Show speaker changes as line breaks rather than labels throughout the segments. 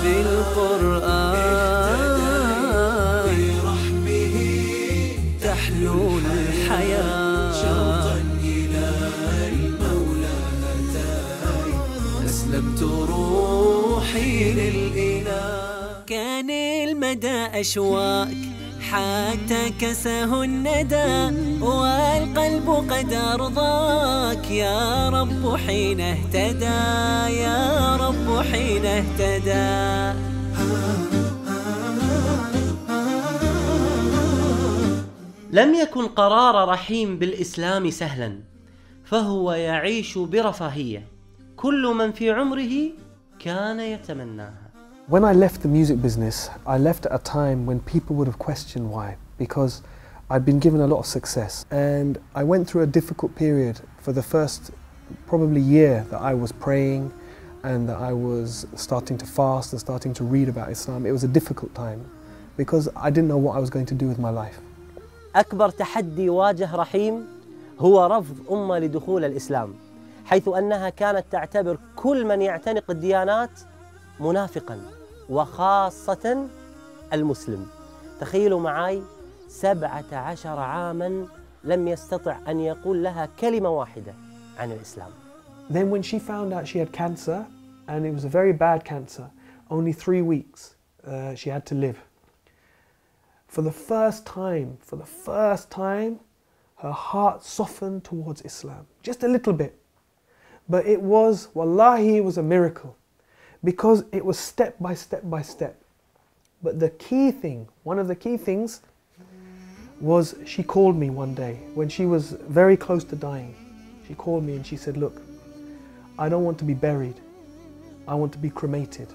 بالقرآن برحمه تحلو الحياة شوقا إلى المولى هتاي أسلمت روحي للإله. كان المدى أشواك حتى كسه الندى والقلب قد أرضاك يا رب حين اهتدى يا رب حين اهتدى.
لم يكن قرار رحيم بالإسلام سهلا، فهو يعيش برفاهية كل من في عمره كان يتمناها.
When I left the music business, I left at a time when people would have questioned why, because I'd been given a lot of success. And I went through a difficult period for the first probably year that I was praying and that I was starting to fast and starting to read about Islam. It was a difficult time because I didn't know what I was going to do with my life.
أكبر تحدي واجه رحيم هو رفض أمة لدخول الإسلام، حيث أنها كانت تعتبر كل من يعتنق الديانات منافقاً وخاصة المسلم. تخيلوا معي 17 عاماً لم يستطع أن يقول لها كلمة واحدة عن الإسلام.
Then when she found out she had cancer, and it was a very bad cancer, only 3 weeks she had to live. For the first time, her heart softened towards Islam, just a little bit. But it was, wallahi, it was a miracle, because it was step by step by step. But the key thing, one of the key things, was she called me one day when she was very close to dying. She called me and she said, look, I don't want to be buried. I want to be cremated.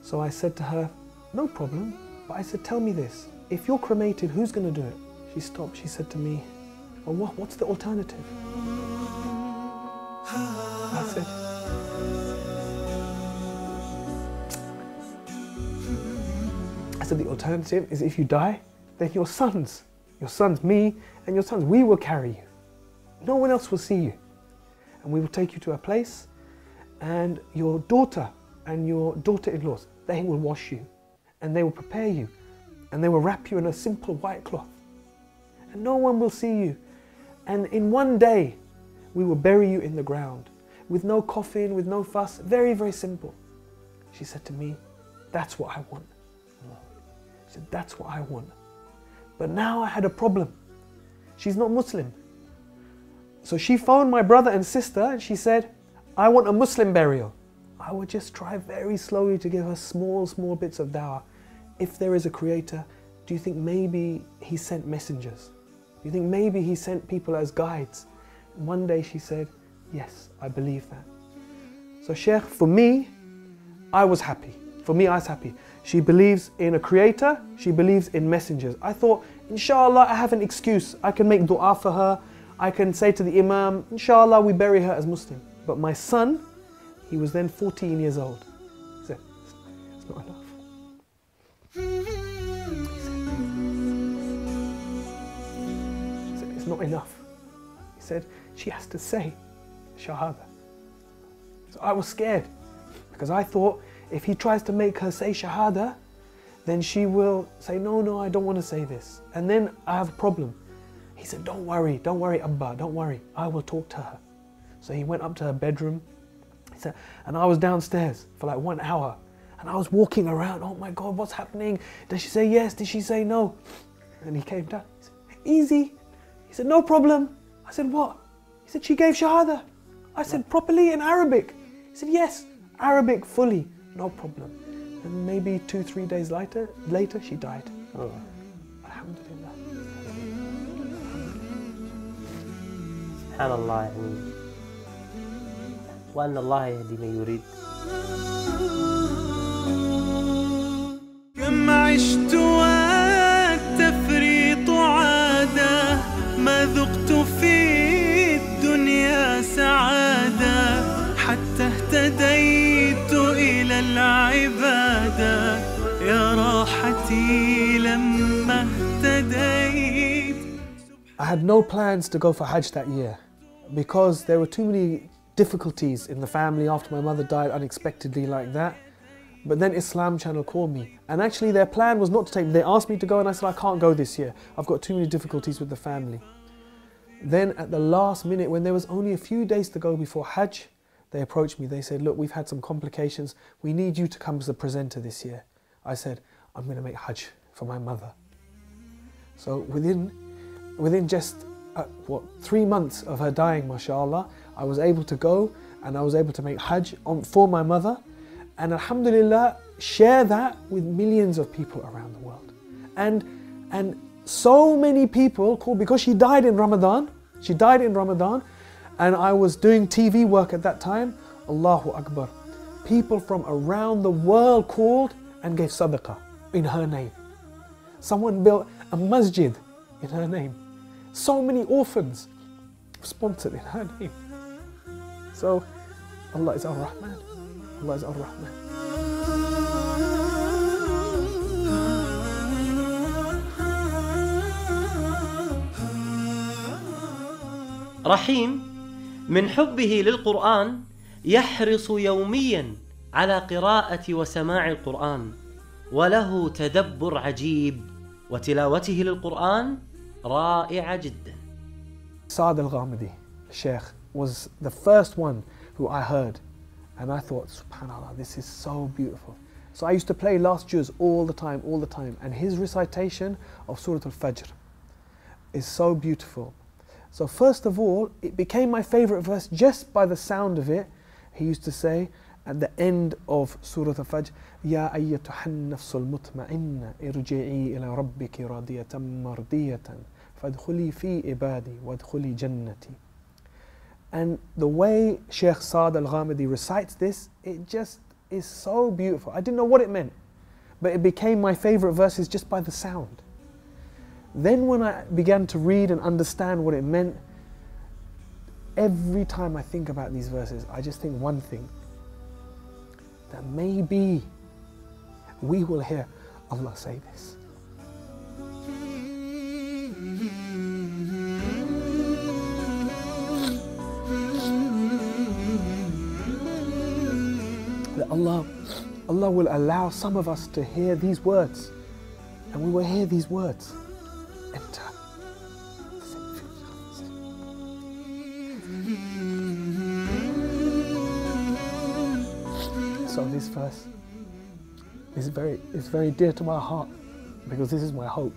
So I said to her, no problem. But I said, tell me this, if you're cremated, who's going to do it? She stopped, she said to me, well, what's the alternative? I said, the alternative is if you die, then your sons, me and your sons, we will carry you. No one else will see you. And we will take you to a place, and your daughter and your daughter-in-laws, they will wash you, and they will prepare you, and they will wrap you in a simple white cloth. And no one will see you. And in one day, we will bury you in the ground, with no coffin, with no fuss, very, very simple. She said to me, that's what I want. She said, that's what I want. But now I had a problem. She's not Muslim. So she phoned my brother and sister and she said, I want a Muslim burial. I would just try very slowly to give her small bits of dawah. If there is a creator, do you think maybe he sent messengers? Do you think maybe he sent people as guides? And one day she said, yes, I believe that. So Sheikh, for me, I was happy. For me, I was happy. She believes in a creator, she believes in messengers. I thought, inshallah, I have an excuse. I can make dua for her. I can say to the imam, inshallah, we bury her as Muslim. But my son, he was then 14 years old. He said, it's not enough. He said, it's not enough. He said, she has to say Shahada. So I was scared because I thought if he tries to make her say Shahada, then she will say, no, I don't want to say this. And then I have a problem. He said, don't worry, Abba, don't worry. I will talk to her. So he went up to her bedroom. He said, and I was downstairs for like 1 hour. And I was walking around, oh my God, what's happening? Did she say yes? Did she say no? And he came down. He said, easy. He said, no problem. I said, what? He said, she gave Shahada. I said, properly in Arabic? He said, yes, Arabic fully, no problem. And maybe 2-3 days later, she died. Oh. Alhamdulillah.
سبحان الله يعني وأن الله يهدي من يريد.
كم عشت والتفريط عادة ما ذقت في الدنيا سعادة حتى اهتديت إلى العبادة يا راحتي لما اهتديت.
I had no plans to go for Hajj that year because there were too many difficulties in the family after my mother died unexpectedly like that. But then Islam Channel called me, and actually their plan was not to take me. They asked me to go, and I said I can't go this year. I've got too many difficulties with the family. Then at the last minute, when there was only a few days to go before Hajj, they approached me. They said, look, we've had some complications. We need you to come as a presenter this year. I said, I'm going to make Hajj for my mother. So within just 3 months of her dying, mashallah, I was able to go and I was able to make Hajj for my mother, and alhamdulillah share that with millions of people around the world. And so many people called, because she died in Ramadan, and I was doing TV work at that time. Allahu Akbar. People from around the world called and gave sadaqah in her name. Someone built a masjid in her name. So many orphans sponsored in her name. So Allah is Ar-Rahman. Allah is Ar-Rahman.
رحيم من حبه للقرآن يحرص يوميا على قراءة وسماع القرآن، وله تدبر عجيب، وتلاوته للقرآن رائعة جدا.
Saad al-Ghamidi, Sheikh, was the first one who I heard, and I thought, subhanAllah, this is so beautiful. So I used to play last juz all the time, and his recitation of Surah Al-Fajr is so beautiful. So first of all, it became my favorite verse just by the sound of it. He used to say at the end of Surah Al-Fajr, Ya ayyatuhan nafsul mutma'inna irji'i ila rabbiki radiyatan mardiyatan fadkhuli fi ibadi wadkhuli jannati. And the way Sheikh Saad al-Ghamidi recites this, it just is so beautiful. I didn't know what it meant, but it became my favorite verses just by the sound. Then when I began to read and understand what it meant, every time I think about these verses, I just think one thing, that maybe we will hear Allah say this. That Allah will allow some of us to hear these words, and we will hear these words enter. So this verse is very dear to my heart, because this is my hope,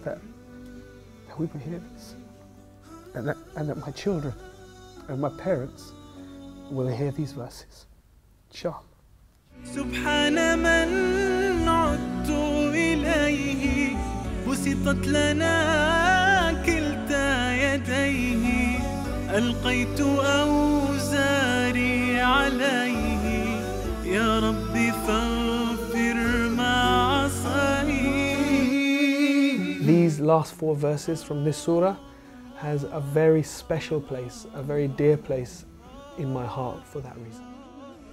that we will hear this, and that my children and my parents will hear these verses. Inshallah.
سبحان من عدت إليه بسطت لنا كلتا يديه ألقيت أوزاري عليه يا ربي فاغفر ما عصاني.
These last 4 verses from this surah has a very special place, a very dear place in my heart for that reason.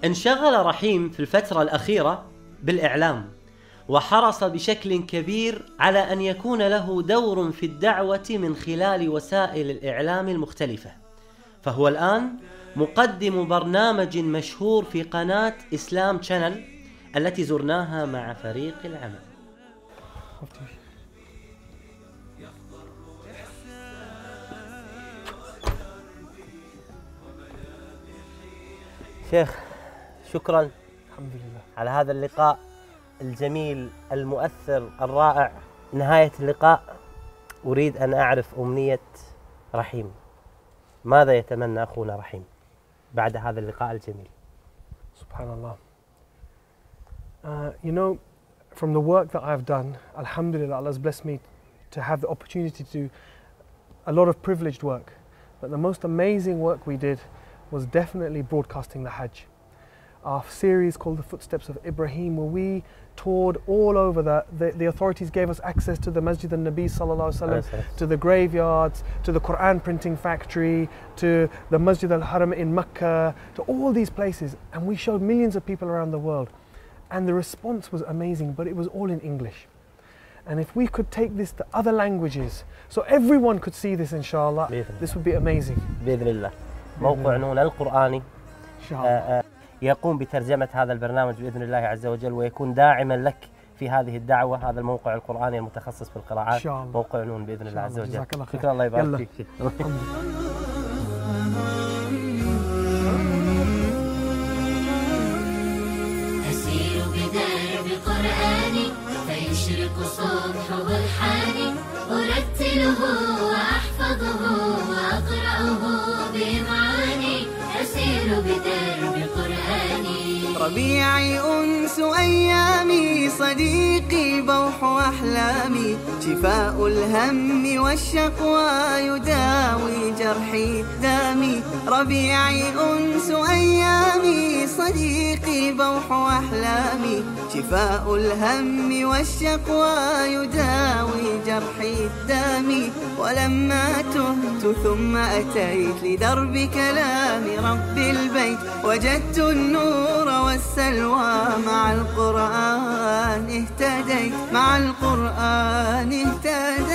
انشغل رحيم في الفترة الأخيرة بالإعلام، وحرص بشكل كبير على أن يكون له دور في الدعوة من خلال وسائل الإعلام المختلفة، فهو الآن مقدم برنامج مشهور في قناة إسلام شانل التي زرناها مع فريق العمل. شيخ، شكرا
الحمد لله
على هذا اللقاء الجميل المؤثر الرائع. نهاية اللقاء أريد أن أعرف أمنية رحيم. ماذا يتمنى أخونا رحيم بعد هذا اللقاء الجميل؟
Subhanallah. You know, from the work that I've done, alhamdulillah, Allah has blessed me to have the opportunity to do a lot of privileged work. But the most amazing work we did was definitely broadcasting the Hajj. Our series called The Footsteps of Ibrahim, where we toured all over. The authorities gave us access to the Masjid al-Nabi sallallahu alaihi wasallam, to the graveyards, to the Quran printing factory, to the Masjid al-Haram in Mecca, to all these places. And we showed millions of people around the world. And the response was amazing, but it was all in English. And if we could take this to other languages, so everyone could see this, inshallah, this would be amazing.
بإذن الله. موقع نون القرآني يقوم بترجمة هذا البرنامج بإذن الله عز وجل، ويكون داعما لك في هذه الدعوة. هذا الموقع القرآني المتخصص في القراءات، موقع نون بإذن الله عز وجل. شكرا، الله يبارك فيك.
أسير بدرب قرآني فيشرق صبح برحاني، أرتله وأحفظه وأقرأه بإمعاني، أسير بدرب قرآني.
ربيعي أنس أيامي، صديقي بوح أحلامي، شفاء الهم والشقوى يداوي جرحي الدامي. ربيعي أنس أيامي، صديقي بوح أحلامي، شفاء الهم والشقوى يداوي جرحي الدامي. ولما تهت ثم أتيت لدرب كلام رب البيت، وجدت النور والسلوى مع القرآن اهتديت، مع القرآن اهتديت.